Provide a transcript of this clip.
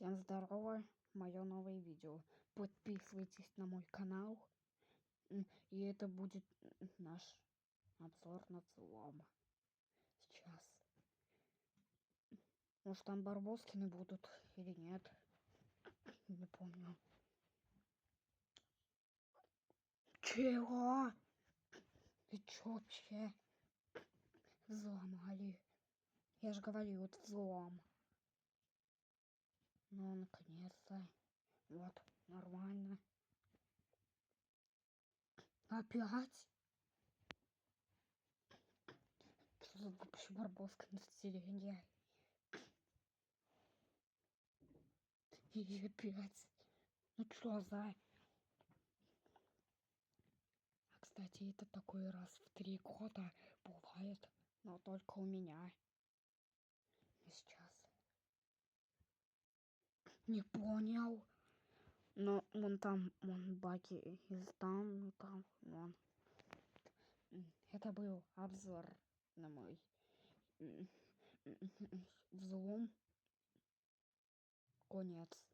Всем здорово, мое новое видео. Подписывайтесь на мой канал, и это будет наш обзор на взлом. Сейчас. Может, там Барбоскины будут или нет, не помню. Чего? Ты чё вообще? Взломали. Я же говорю, вот взлом. Ну, наконец-то. Вот, нормально. Опять? Что за вообще Барбоскины вселенная? И опять. Ну что за... Кстати, это такой раз в 3 года бывает, но только у меня. Сейчас. Не понял. Но вон там, вон баги из там, вон. Это был обзор на мой взлом. Конец.